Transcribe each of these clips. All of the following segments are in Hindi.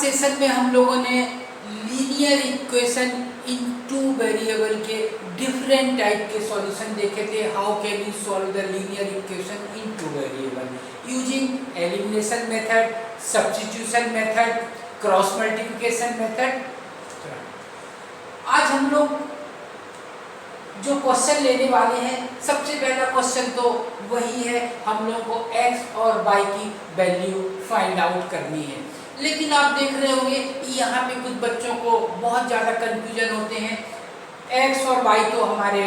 सेशन में हम लोगों ने linear equation in two variable के डिफरेंट टाइप के सॉल्यूशन देखे थे। How can you solve the linear equation in two variable using elimination method, substitution method, cross multiplication method. आज हम लोग जो क्वेश्चन लेने वाले हैं, सबसे पहला क्वेश्चन तो वही है, हम लोग को x और y की वैल्यू फाइंड आउट करनी है। लेकिन आप देख रहे होंगे यहाँ पे कुछ बच्चों को बहुत ज़्यादा कंफ्यूजन होते हैं। x और y तो हमारे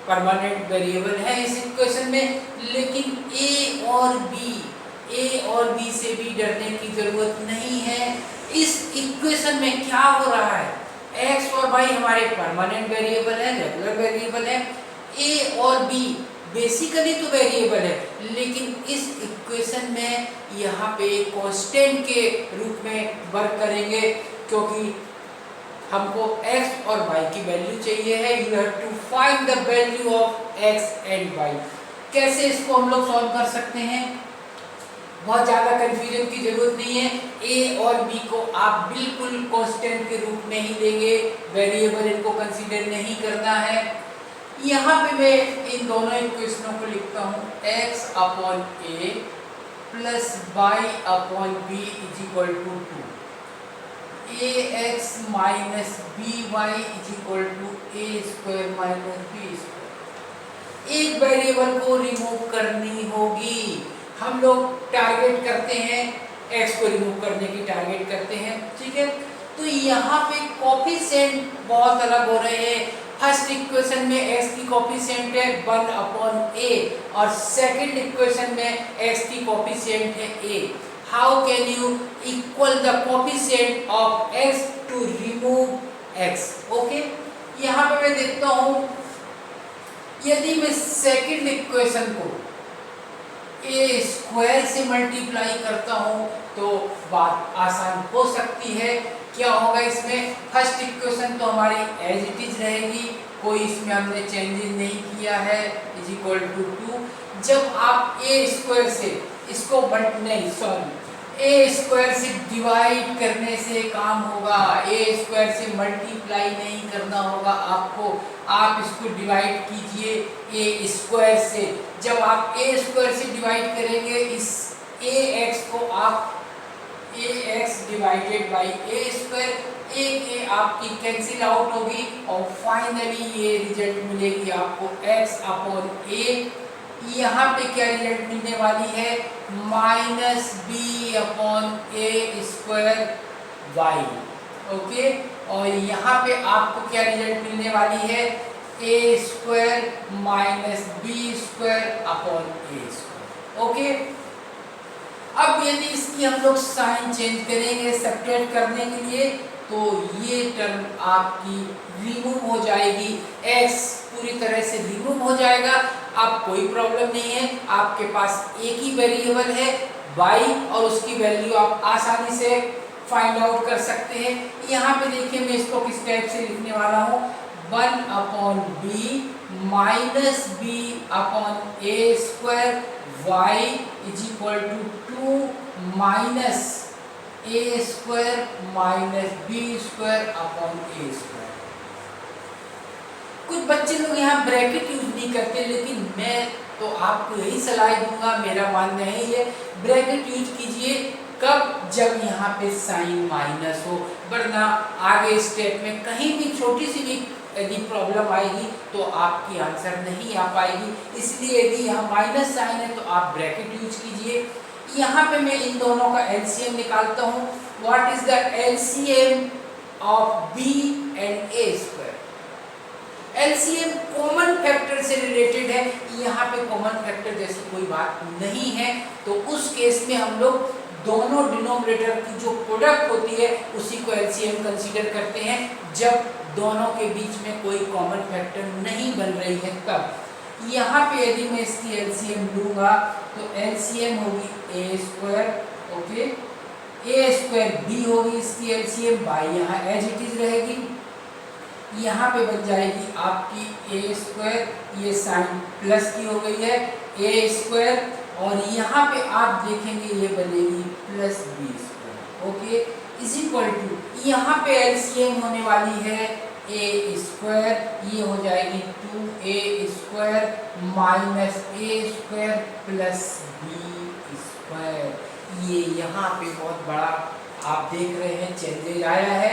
परमानेंट वेरिएबल है इस इक्वेशन में, लेकिन a और b से भी डरने की ज़रूरत नहीं है। इस इक्वेशन में क्या हो रहा है, x और y हमारे परमानेंट वेरिएबल है, रेगुलर वेरिएबल है। a और b बेसिकली तो वेरिएबल है, लेकिन इस इक्वेशन में यहाँ पे कांस्टेंट के रूप में वर्क करेंगे, क्योंकि हमको x और y की वैल्यू चाहिए है। You have to find the value of x and y। कैसे इसको हम लोग सॉल्व कर सकते हैं, बहुत ज़्यादा कंफ्यूजन की जरूरत नहीं है। a और b को आप बिल्कुल कांस्टेंट के रूप में ही लेंगे, वेरिएबल इनको कंसीडर नहीं करना है। यहाँ पे मैं इन दोनों इक्वेशनों को लिखता हूँ, x upon a plus y upon b is equal to 2, ax minus by is equal to a square minus b square. एक वेरिएबल को रिमूव करनी होगी। हम लोग टारगेट करते हैं, x को रिमूव करने की टारगेट करते हैं, ठीक है। तो यहाँ पे कोफिशिएंट बहुत अलग हो रहे हैं। फर्स्ट इक्वेशन में x की कोफिशिएंट है 1 अपॉन a और सेकंड इक्वेशन में x की कोफिशिएंट है a। How can you equal the coefficient of x to remove x? Okay, यहाँ पे मैं देखता हूँ, यदि मैं सेकंड इक्वेशन को a स्क्वायर से मल्टीप्लाई करता हूँ तो बात आसान हो सकती है। क्या होगा इसमें, फर्स्ट इक्वेशन तो हमारी एज इट इज रहेगी, कोई इसमें हमने चेंजेस नहीं किया है, इज इक्वल टू 2। जब आप a स्क्वायर से इसको a स्क्वायर से डिवाइड करने से काम होगा, a स्क्वायर से मल्टीप्लाई नहीं करना होगा आपको। आप इसको डिवाइड कीजिए a स्क्वायर से। जब आप a स्क्वायर से डिवाइड करेंगे, इस ax को आप ax divided by a square, एक a आपकी कैंसिल आउट होगी और फाइनली ये रिजल्ट मिलेगी आपको x अपॉन a। यहाँ पे क्या रिजल्ट मिलने वाली है, minus b upon a square y। Okay, और यहाँ पे आपको क्या रिजल्ट मिलने वाली है, a square minus b square upon a square. Okay, अब यदि इसकी हम लोग साइन चेंज करेंगे सब्ट्रैक्ट करने के लिए, तो ये टर्म आपकी रिमूव हो जाएगी, x पूरी तरह से रिमूव हो जाएगा। अब कोई प्रॉब्लम नहीं है, आपके पास एक ही वेरिएबल है y और उसकी वैल्यू आप आसानी से फाइंड आउट कर सकते हैं। यहाँ पे देखिए, मैं इसको किस टाइप से लिखने वाला हूँ, 1 upon b minus b upon a square y is equal to 2 minus a square minus b square upon a square. कुछ बच्चे लोग यहाँ ब्रैकेट यूज नहीं करते, लेकिन मैं तो आपको यही सलाह दूंगा, मेरा मानना है ये, ब्रैकेट यूज कीजिए कब, जब यहाँ पे साइन माइनस हो, वरना आगे स्टेप में कहीं भी छोटी सी भी यदि प्रॉब्लम आएगी तो आपकी आंसर नहीं आ पाएगी। इसलिए यदि यहाँ माइनस साइन है तो आप ब्रैकेट यूज कीजिए। यहाँ पे मैं इन दोनों का एलसीएम निकालता हूँ। What is the LCM of b and a square? LCM common factor से रिलेटेड है। यहाँ पे कॉमन फैक्टर जैसी कोई बात नहीं है, तो उस केस में हम लोग दोनों डिनोमिनेटर की जो प्रोडक्ट होती है उसी को एलसीएम कंसीडर करते हैं, जब दोनों के बीच में कोई कॉमन फैक्टर नहीं बन रही है तब। यहाँ पे यदि मैं इसकी एलसीएम लूँगा तो एलसीएम होगी a square, okay, a square b होगी इसकी एलसीएम, बाई यहाँ एज इट इज रहेगी। यहाँ पे बन जाएगी आपकी a स्क्वायर, ये साइन प्लस की हो गई है a स्क्वायर, और यहाँ पे आप देखेंगे ये बनेगी plus b square. Okay, is equal to, यहाँ पे एलसीएम होने वाली है ए स्क्वायर, ये हो जाएगी 2a स्क्वायर माइनस ए स्क्वायर प्लस बी स्क्वायर। ये यहाँ पे बहुत बड़ा आप देख रहे हैं चेंजेज आया है,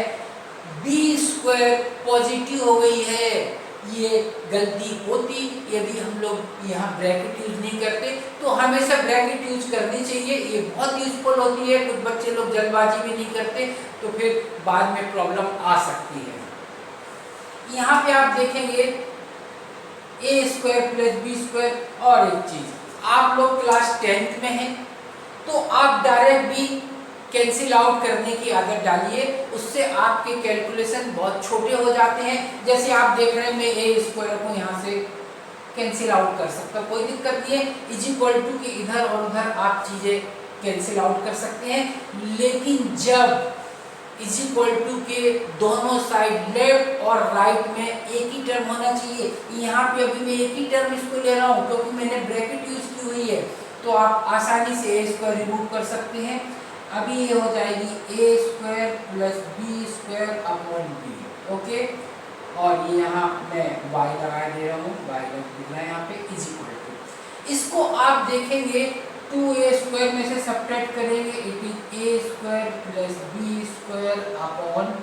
बी स्क्वायर पॉजिटिव हो गई है। ये गलती होती यदि हम लोग यहाँ ब्रैकेट यूज नहीं करते, तो हमेशा ब्रैकेट यूज करनी चाहिए, ये बहुत यूजफुल होती है। कुछ बच्चे लोग जल्दबाजी भी नहीं करते तो फिर बाद में प्रॉब्लम आ सकती है। यहाँ पे आप देखेंगे ए स्क्वायर प्लस बी स्क्वायर, और एक चीज, आप लोग क्लास 10th में हैं तो आप डायरेक्ट भी कैंसिल आउट करने की आदत डालिए, उससे आपके कैलकुलेशन बहुत छोटे हो जाते हैं। जैसे आप देख रहे हैं मैं ए स्क्वायर को यहाँ से कैंसिल आउट कर सकता हूँ, कोई दिक्कत नहीं है। इज इक्वल टू कि इधर और उधर आप चीजें कैंसिल आउट कर सकते हैं, लेकिन जब इज इक्वल टू के दोनों साइड लेफ्ट और राइट में एक ही टर्म होना चाहिए। यहाँ पे अभी मैं एक ही टर्म इसको ले रहा हूँ क्योंकि मैंने ब्रैकेट यूज की हुई है, तो आप आसानी से ए स्क्वायर रिमूव कर सकते हैं। अभी ये हो जाएगी A square plus B square upon B, okay. और ये यहाँ मैं y लगा दे रहा हूँ, y लिख रहा है यहाँ पे इज इक्वल टू, इसको आप देखेंगे 2a स्क्वायर में से सब्ट्रैक्ट करेंगे, it is a square plus b square upon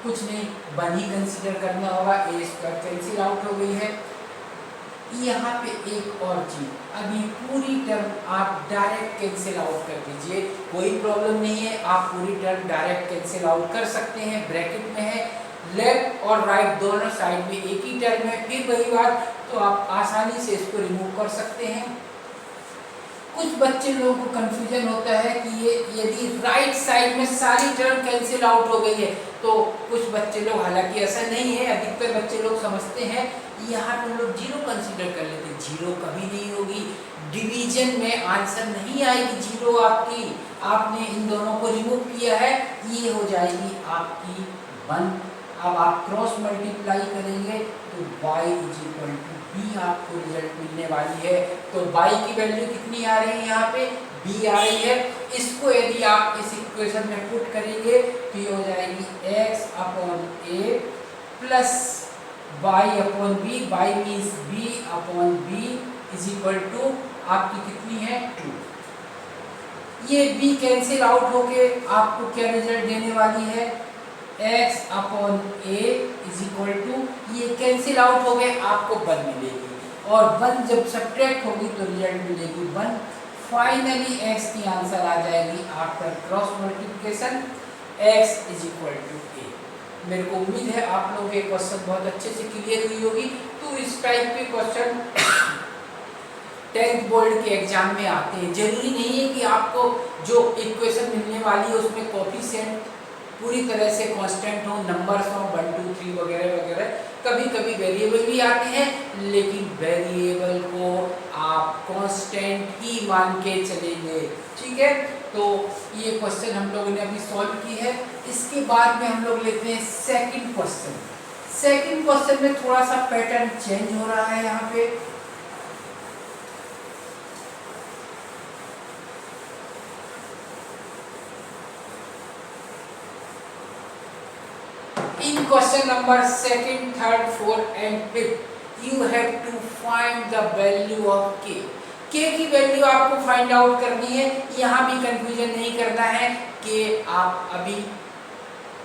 कुछ नहीं, 1 ही कंसीडर करना होगा, a स्क्वायर कैंसिल आउट हो गई है। यहाँ पे एक और चीज, अभी पूरी टर्म आप डायरेक्ट कैंसिल आउट कर दीजिए, कोई प्रॉब्लम नहीं है, आप पूरी टर्म डायरेक्ट कैंसिल आउट कर सकते हैं। ब्रैकेट में है, लेफ्ट और राइट दोनों साइड में एक ही टर्म है, फिर वही बात, तो आप आसानी से इसको रिमूव कर सकते हैं। कुछ बच्चे लोगों को कंफ्यूजन होता है कि ये यदि राइट साइड में सारी टर्म कैंसिल आउट हो गई है, तो कुछ बच्चे लोग, हालांकि ऐसा नहीं है, अधिकतर बच्चे लोग समझते हैं यहाँ पे लोग जीरो कंसीडर कर लेते हैं, जीरो कभी नहीं होगी, डिवीजन में आंसर नहीं आएगी जीरो आपकी, आपने इन दोनों को रिमूव किया है, ये हो जाएगी आपकी 1। अब आप क्रॉस मल्टीप्लाई करेंगे तो y is equal to b आपको रिजल्ट मिलने वाली है। तो y की वैल्यू कितनी आ रही है, यहाँ पे b आ रही है। इसको यदि आप इस इक्वेशन में पुट करेंगे तो ये हो जाएगी x upon a plus y upon b, y means b upon b is equal to आपकी कितनी है 2। ये b कैंसिल आउट होके आपको क्या रिजल्ट देने वाली है, x upon a is equal to, ये कैंसिल आउट हो गए, आपको 1 मिलेगी, और 1 जब सब्ट्रैक्ट होगी तो रिजल्ट मिलेगी 1। फाइनली x की आंसर आ जाएगी after cross multiplication x is equal to a। मेरे को उम्मीद है आप लोगों के क्वेश्चन बहुत अच्छे से क्लियर हुई होगी। तो इस टाइप के क्वेश्चन 10th बोर्ड के एग्जाम में आते हैं। जरूरी नहीं है कि आपको जो इक्वेशन मिलने वाली है उसमें कोएफिशिएंट पूरी तरह से कांस्टेंट हो, नंबर्स हो 1 2 3 वगैरह वगैरह, कभी कभी वेरिएबल भी आते हैं, लेकिन वेरिएबल को आप कांस्टेंट ही मान के चलेंगे, ठीक है। तो ये क्वेश्चन हम लोगों ने अभी सॉल्व की है। इसके बाद में हम लोग लेते हैं सेकंड क्वेश्चन। सेकंड क्वेश्चन में थोड़ा सा पैटर्न चेंज हो रहा है यहाँ पे। In question number 2nd, 3rd, 4th and 5th, you have to find the value of k. k की वैल्यू आपको फाइंड आउट करनी है। यहाँ भी कंफ्यूजन नहीं करना है कि आप अभी,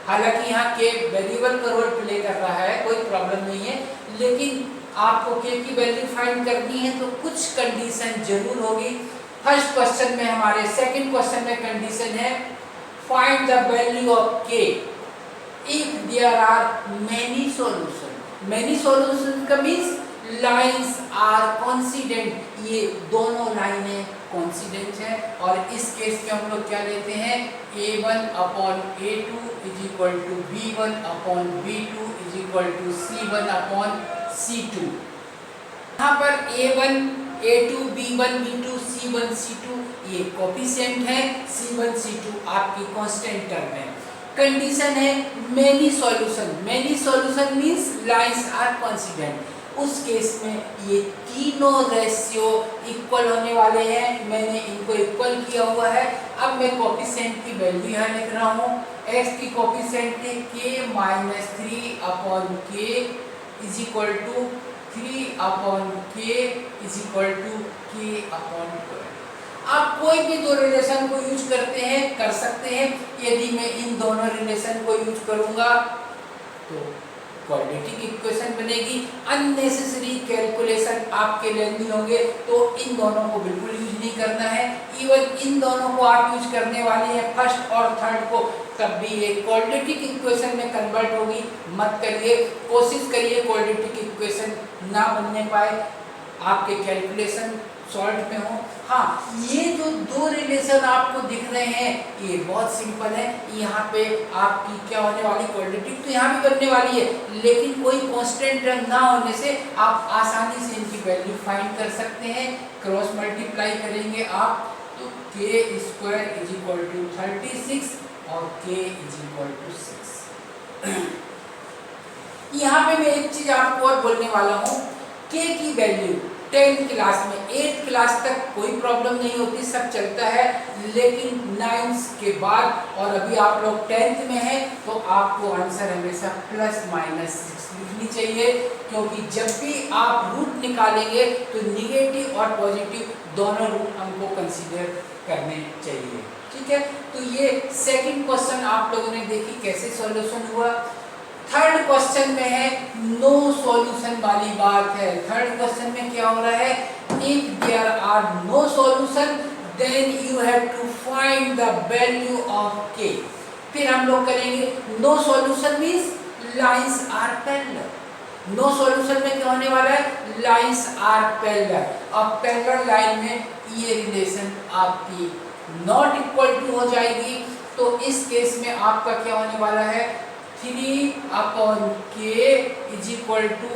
हालांकि यहाँ k वेरिएबल का रोल प्ले कर रहा है, कोई प्रॉब्लम नहीं है, लेकिन आपको k की वैल्यू फाइंड करनी है तो कुछ कंडीशन जरूर होगी। फर्स्ट क्वेश्चन में, हमारे सेकंड क्वेश्चन में कंडीशन है find the value of k if there are many solutions. many solutions का means lines are coincident, ये दोनों लाइनें coincident है, और इस केस में हम लोग क्या लेते हैं, a1 upon a2 is equal to b1 upon b2 is equal to c1 upon c2। यहाँ पर a1 a2 b1 b2 c1 c2 ये कोएफिशिएंट है, c1 c2 आपकी कांस्टेंट टर्म है। कंडीशन है many solution. Many solution means lines are coincident. उस केस में ये तीनों रेशियो इक्वल होने वाले हैं। मैंने इनको इक्वल किया हुआ है। अब मैं कोफिशिएंट की वैल्यू यहाँ लिख रहा हूँ। x की कोफिशिएंट है k minus 3/k is equal to 3/k is equal to k/12। आप कोई भी दो रिलेशन को यूज करते हैं, कर सकते हैं। यदि मैं इन दोनों रिलेशन को यूज करूंगा तो क्वाड्रेटिक इक्वेशन बनेगी। अननेसेसरी कैलकुलेशन आपके लेंदी होंगे, तो इन दोनों को बिल्कुल यूज नहीं करना है। इवन इन दोनों को आप यूज करने वाले हैं फर्स्ट और थर्ड को, तब भी ये क्वाड्रेटिक इक्वेशन में कन्वर्ट होगी। मत करिए, कोशिश करिए क्वाड्रेटिक इक्वेशन ना बनने पाए, आपके कैलकुलेशन सॉल्व में हो। हाँ, ये जो दो रिलेशन आपको दिख रहे हैं ये बहुत सिंपल है। यहाँ पे आपकी क्या होने वाली, क्वाड्रेटिक तो यहाँ भी बनने वाली है, लेकिन कोई कांस्टेंट टर्म ना होने से आप आसानी से इनकी वैल्यू फाइंड कर सकते हैं। क्रॉस मल्टीप्लाई करेंगे आप तो k square is equal to 36 और k इज इक्वल टू 6। यहाँ पे मैं एक चीज आपको और बोलने वाला हूँ, k की वैल्यू 10th क्लास में 8th क्लास तक कोई प्रॉब्लम नहीं होती, सब चलता है, लेकिन 9th के बाद और अभी आप लोग 10th में हैं तो आपको आंसर हमेशा ±6 लिखनी चाहिए, क्योंकि जब भी आप रूट निकालेंगे तो निगेटिव और पॉजिटिव दोनों रूट हमको कंसीडर करने चाहिए। ठीक है, तो ये सेकंड क्वेश्चन आप लोगों ने देखी कैसे सॉल्यूशन हुआ। थर्ड क्वेश्चन में है नो सॉल्यूशन वाली बात है। थर्ड क्वेश्चन में क्या हो रहा है, if there are no solution then you have to find the value of k। फिर हम लोग करेंगे no solution means lines are parallel. No solution में क्या होने वाला है, लाइंस आर पैरेलल। अब पैरेलल लाइन में ये रिलेशन आपकी नॉट इक्वल टू हो जाएगी, तो इस केस में आपका क्या होने वाला है, 3/k इज इक्वल टू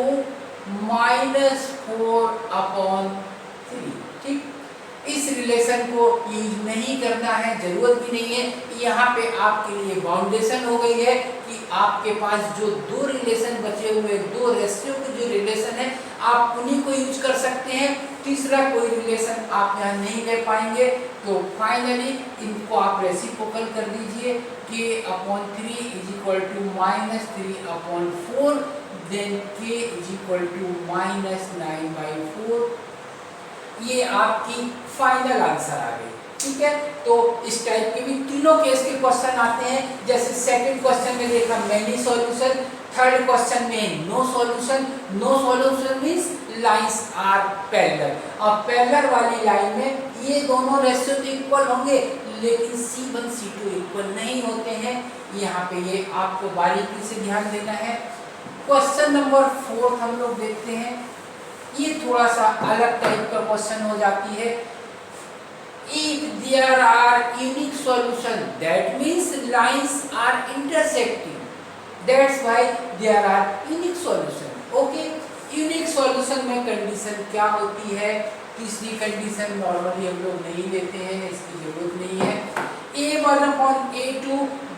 -4/3। ठीक, इस रिलेशन को यूज नहीं करना है, जरूरत भी नहीं है। यहाँ पे आपके लिए बाउंडेशन हो गई है कि आपके पास जो दो रिलेशन बचे हुए, दो रेशियो के जो रिलेशन है आप उन्हीं को यूज कर सकते हैं। तीसरा कोई रिलेशन आप यहाँ नहीं ले पाएंगे, तो फाइनली इनको आप रेसिप्रोकल कर दीजिए। k/3 is equal to -3/4, then k is equal to -9/4। ये आपकी फाइनल आंसर आ गई। ठीक है, तो इस टाइप के भी तीनों केस के क्वेश्चन आते हैं। जैसे सेकंड क्वेश्चन में देखा मेनी सॉल्यूशन, थर्ड क्वेश्चन में no solution. No solution means lines are parallel. अब पैरेलल वाली लाइन में ये दोनों रेशियो तो इक्वल होंगे, लेकिन C1 C2 इक्वल नहीं होते हैं। यहाँ पे ये आपको बारीकी से ध्यान देना है। क्वेश्चन नंबर 4 हम लोग देखते हैं। ये थोड़ा सा अलग टाइप का क्वेश्चन हो जाती है। If there are unique solution, that means lines are intersecting. That's why there are unique solution. Okay? Unique solution में कंडीशन क्या होती है? तीसरी कंडीशन नॉर्मली हम लोग नहीं लेते हैं, इसकी जरूरत नहीं है। A1/A2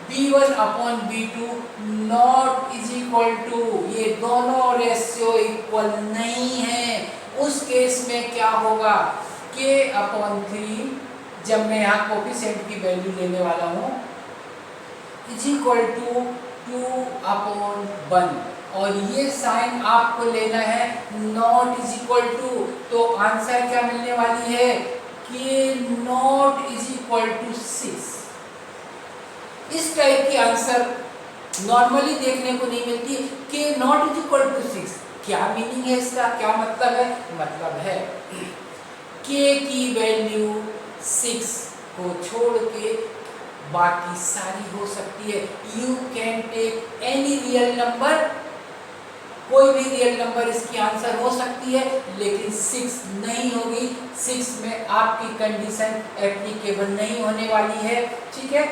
B1/B2 not is equal to, ये दोनों रेशियो इक्वल नहीं है। उस केस में क्या होगा, k/3 जब मैं यहाँ कोफिशिएंट की वैल्यू लेने वाला हूँ इज इक्वल टू 2/1, और ये साइन आपको लेना है नॉट इज इक्वल टू, तो आंसर क्या मिलने वाली है, k not is equal to 6। इस टाइप की आंसर नॉर्मली देखने को नहीं मिलती। k not is equal to 6 क्या मीनिंग है इसका, क्या मतलब है? मतलब है k की वैल्यू 6 को छोड़ के बाकी सारी हो सकती है। You can take any real number, कोई भी रियल नंबर इसकी आंसर हो सकती है, लेकिन 6 नहीं होगी। 6 में आपकी कंडीशन एप्लीकेबल नहीं होने वाली है। ठीक है,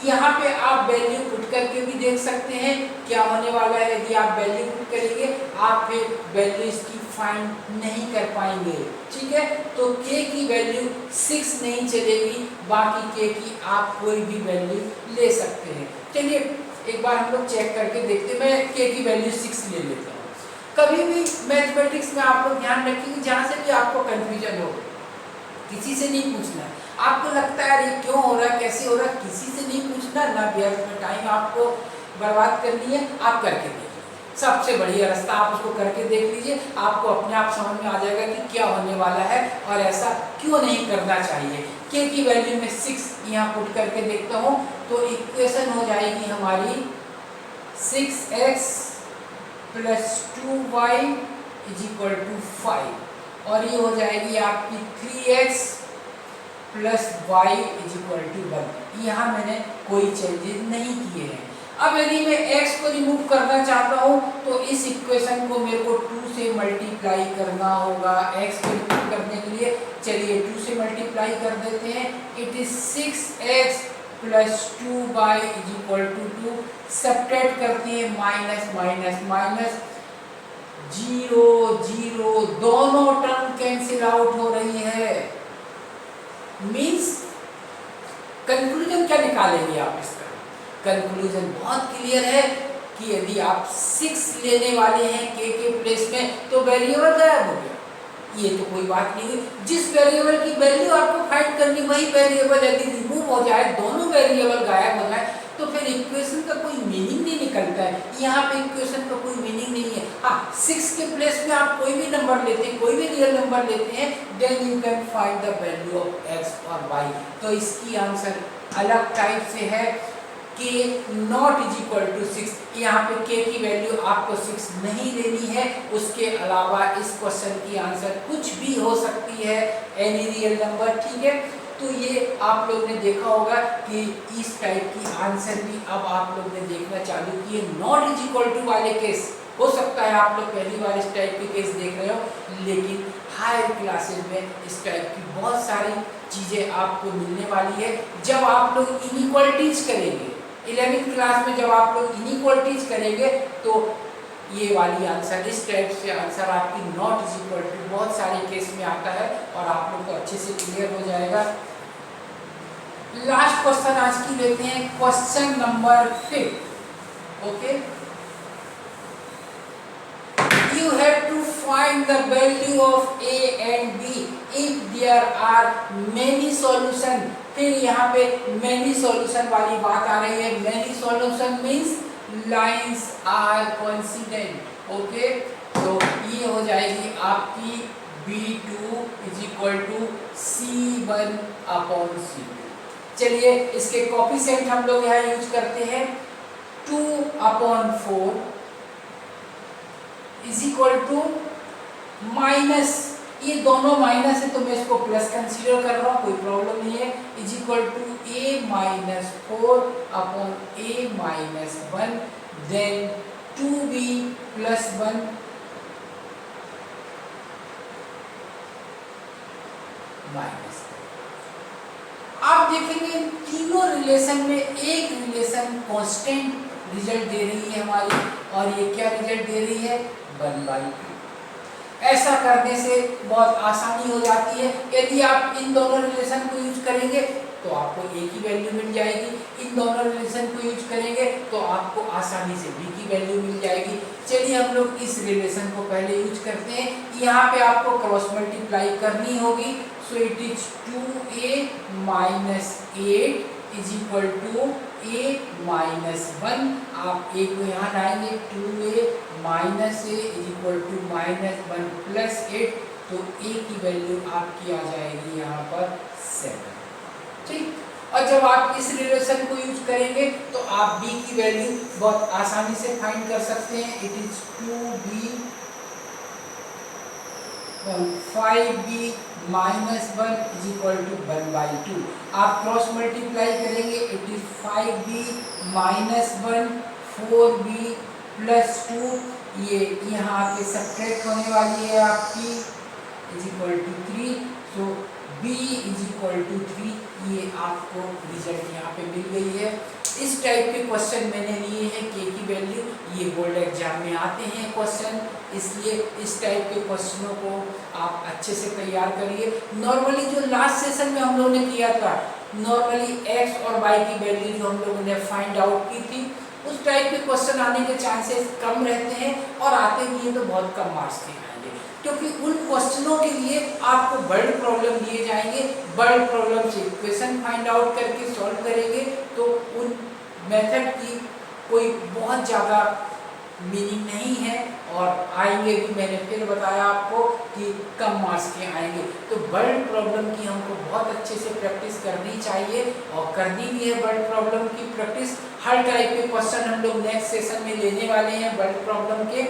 यहाँ पे आप वैल्यू पुट करके भी देख सकते हैं क्या होने वाला है। यदि आप वैल्यू पुट करेंगे आप फिर वैल्यू इसकी फाइंड नहीं कर पाएंगे। ठीक है, तो k की वैल्यू 6 नहीं चलेगी, बाकी k की आप कोई भी वैल्यू ले सकते हैं। चलिए एक बार हम लोग चेक करके देखते हैं। मैं k की वैल्यू 6 ले लेता हूँ। कभी भी मैथमेटिक्स में आप लोग ध्यान रखेंगे, जहाँ से भी आपको कंफ्यूजन हो, किसी से नहीं पूछना है। आपको लगता है ये क्यों हो रहा है, कैसे हो रहा है, किसी से नहीं पूछना, ना व्यर्थ में टाइम आपको बर्बाद करनी है। आप करके देखिए, सबसे बढ़िया रास्ता, आप उसको करके देख लीजिए, आपको अपने आप समझ में आ जाएगा कि क्या होने वाला है और ऐसा क्यों नहीं करना चाहिए। के की वैल्यू में 6 यहाँ पुट करके देखता हूँ, तो इक्वेशन हो जाएगी हमारी 6x + 2y = 5, और ये हो जाएगी आपकी 3x + y = 1। यहाँ मैंने कोई चेंजेस नहीं किए हैं। अब यदि मैं x को रिमूव करना चाहता हूँ तो इस इक्वेशन को मेरे को 2 से मल्टीप्लाई करना होगा। x को रिमूव करने के लिए चलिए 2 से मल्टीप्लाई कर देते हैं। It is 6x + 2y = 2। Subtract करते हैं, माइनस माइनस माइनस, 0 0, दोनों टर्म कैंसिल आउट हो रही है। मीन्स कंक्लूजन क्या निकालेंगे आप इसका? कंक्लूजन बहुत क्लियर है कि यदि आप 6 लेने वाले हैं k के प्लेस में, तो वेरिएबल गायब हो गया, ये तो कोई बात नहीं हुई। जिस वेरिएबल की वैल्यू आपको फाइंड करनी, वही वेरिएबल यदि रिमूव हो जाए, दोनों वेरिएबल गायब हो जाए, तो फिर इक्वेशन का कोई मीनिंग नहीं निकलता है। यहाँ पे इक्वेशन का कोई मीनिंग नहीं है। हाँ, 6 के प्लेस में आप कोई भी नंबर लेते हैं, कोई भी रियल नंबर लेते हैं, then you can find the value of x और y। तो इसकी आंसर अलग टाइप से है, k ≠ 6। यहाँ पे k की वैल्यू आपको 6 नहीं लेनी है, उसके अलावा इस क्वेश्चन की आंसर कुछ भी हो सकती है, एनी रियल नंबर, ठीक है। तो ये आप लोग ने देखा होगा कि इस टाइप की आंसर भी अब आप लोग ने देखना चालू किए। ≠ वाले केस हो सकता है आप लोग पहली बार इस टाइप के केस देख रहे हो, लेकिन हायर क्लासेस में इस टाइप की बहुत सारी चीज़ें आपको मिलने वाली है। जब आप लोग इनइक्वालिटीज करेंगे 11th क्लास में, जब आप लोग इनइक्वालिटीज करेंगे, तो ये वाली आंसर, इस टाइप से आंसर आपकी ≠ बहुत सारे केस में आता है और आप लोग को अच्छे से क्लियर हो जाएगा। लास्ट क्वेश्चन आज की लेते हैं, question number 5। Okay, you have to find the value of a and b if there are many solution। फिर यहाँ पे many solution वाली बात आ रही है। many solution means lines are coincident। Okay, तो ये हो जाएगी आपकी b2 = c1/c2। चलिए इसके कोफिशिएंट हम लोग यहाँ यूज करते हैं। 2/4 = माइनस, ये दोनों माइनस है तो मैं इसको प्लस कंसीडर कर रहा हूँ, कोई प्रॉब्लम नहीं है, = a - 4/a - 1, then 2b + 1 minus. आप देखेंगे तीनों रिलेशन में एक रिलेशन कांस्टेंट रिजल्ट दे रही है हमारी, और ये क्या रिजल्ट दे रही है? 1/2। ऐसा करने से बहुत आसानी हो जाती है। यदि आप इन दोनों रिलेशन को यूज करेंगे तो आपको a की वैल्यू मिल जाएगी, इन दोनों रिलेशन को यूज करेंगे तो आपको आसानी से b की वैल्यू मिल जाएगी। चलिए हम लोग इस रिलेशन को पहले यूज करते हैं। यहाँ पे आपको क्रॉस मल्टीप्लाई करनी होगी, so it is 2a - 8 = a - 1। आप a को यहाँ लाएंगे, 2a - a = -1 + 8, तो a की वैल्यू आपकी आ जाएगी यहाँ पर 7। ठीक, और जब आप इस रिलेशन को यूज करेंगे तो आप b की वैल्यू बहुत आसानी से फाइंड कर सकते हैं। It is 2b 5b - 1 = 1/2। आप क्रॉस मल्टीप्लाई करेंगे, इट इज 5b - 1 4b + 2, ये यहाँ आके सब्ट्रैक्ट होने वाली है आपकी, = 3, सो b = 3। ये आपको रिजल्ट यहाँ पे मिल गई है। इस टाइप के क्वेश्चन मैंने लिए हैं k की वैल्यू, ये बोर्ड एग्जाम में आते हैं क्वेश्चन, इसलिए इस टाइप के क्वेश्चनों को आप अच्छे से तैयार करिए। नॉर्मली जो लास्ट सेशन में हम लोगों ने किया था, नॉर्मली x और y की वैल्यू जो हम लोगों ने फाइंड आउट की थी, उस टाइप के क्वेश्चन आने के चांसेस कम रहते हैं, और आते भी हैं तो बहुत कम मार्क्स के आएंगे, क्योंकि उन क्वेश्चनों के लिए आपको वर्ड प्रॉब्लम दिए जाएंगे। वर्ड प्रॉब्लम से इक्वेशन फाइंड आउट करके सॉल्व करेंगे, तो उन मेथड की कोई बहुत ज़्यादा मीनिंग नहीं है, और आएंगे भी, मैंने फिर बताया आपको कि कम मार्क्स के आएंगे। तो वर्ड प्रॉब्लम की हमको बहुत अच्छे से प्रैक्टिस करनी चाहिए, और करनी भी है वर्ड प्रॉब्लम की प्रैक्टिस। हर टाइप के क्वेश्चन हम लोग नेक्स्ट सेशन में लेने वाले हैं वर्ड प्रॉब्लम के।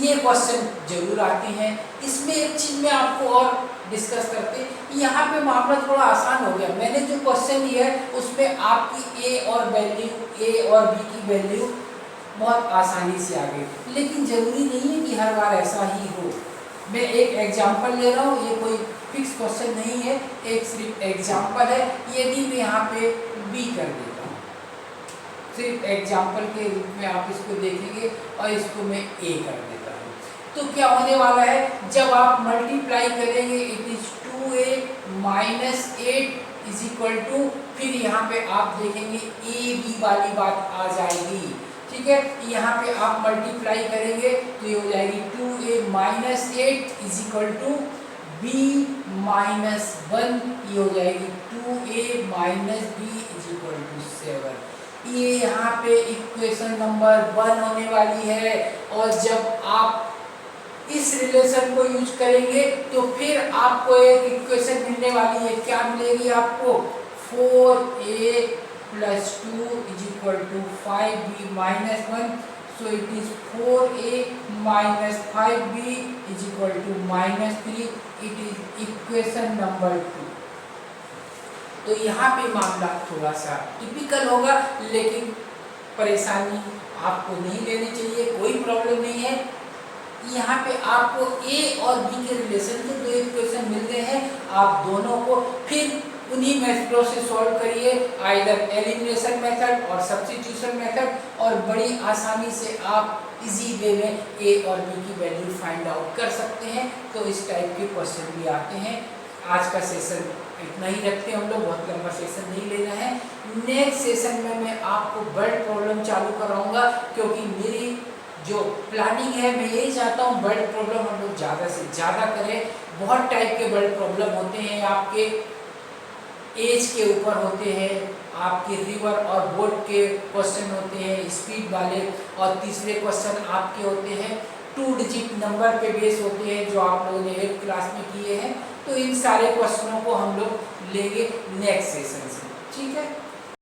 ये क्वेश्चन जरूर आते हैं। इसमें एक चीज में आपको और डिस्कस करते हैं, यहाँ पे मामला थोड़ा आसान हो गया। मैंने जो क्वेश्चन लिया है उसमें आपकी ए और बी की वैल्यू बहुत आसानी से आ गई, लेकिन जरूरी नहीं है कि हर बार ऐसा ही हो। मैं एक एग्जांपल ले रहा हूँ, ये कोई फिक्स क्वेश्चन नहीं है, एक सिर्फ एग्जांपल है। यदि मैं यहाँ पे बी कर देता हूँ, सिर्फ एग्जांपल के रूप में आप इसको देखेंगे, और इसको मैं ए कर देता हूँ, तो क्या होने वाला है, जब आप मल्टीप्लाई करेंगे, it is 2a minus 8 is equal to, फिर यहाँ पे आप देखेंगे ए बी वाली बात आ जाएगी। ठीक है, यहाँ पे आप मल्टीप्लाई करेंगे तो ये हो जाएगी 2a minus 8 is equal to b minus 1, ये हो जाएगी 2a minus b is equal to 7। ये यहाँ पे इक्वेशन नंबर 1 होने वाली है, और जब आप इस रिलेशन को यूज करेंगे तो फिर आपको एक इक्वेशन मिलने वाली है। क्या मिलेगी आपको, 4a plus 2 is equal to 5b minus 1, so it is 4a minus 5b is equal to minus 3, it is equation number 2। तो यहाँ पे मामला थोड़ा सा टिपिकल होगा, लेकिन परेशानी आपको नहीं लेनी चाहिए, कोई प्रॉब्लम नहीं है। यहाँ पे आपको a और b के रिलेशन के दो इक्वेशन मिल गए हैं, आप दोनों को फिर उन्हीं मेथडों से सॉल्व करिए, आइदर एलिमिनेशन मेथड और सब्स्टिट्यूशन मेथड, और बड़ी आसानी से आप इजी वे में a और b की वैल्यू फाइंड आउट कर सकते हैं। तो इस टाइप के क्वेश्चन भी आते हैं। आज का सेशन इतना ही रखते हैं हम लोग, बहुत लंबा सेशन नहीं लेना है। नेक्स्ट सेशन में मैं आपको वर्ड प्रॉब्लम चालू कराऊंगा, क्योंकि मेरी जो प्लानिंग है, मैं यही चाहता हूँ वर्ड प्रॉब्लम हम लोग ज़्यादा से ज़्यादा करें। बहुत टाइप के वर्ड प्रॉब्लम होते हैं, आपके एज के ऊपर होते हैं, आपके रिवर और बोट के क्वेश्चन होते हैं स्पीड वाले, और तीसरे क्वेश्चन आपके होते हैं 2 डिजिट नंबर पे बेस होते हैं, जो आप लोगों ने 8th क्लास में किए हैं। तो इन सारे क्वेश्चनों को हम लोग लेंगे नेक्स्ट सेशन से।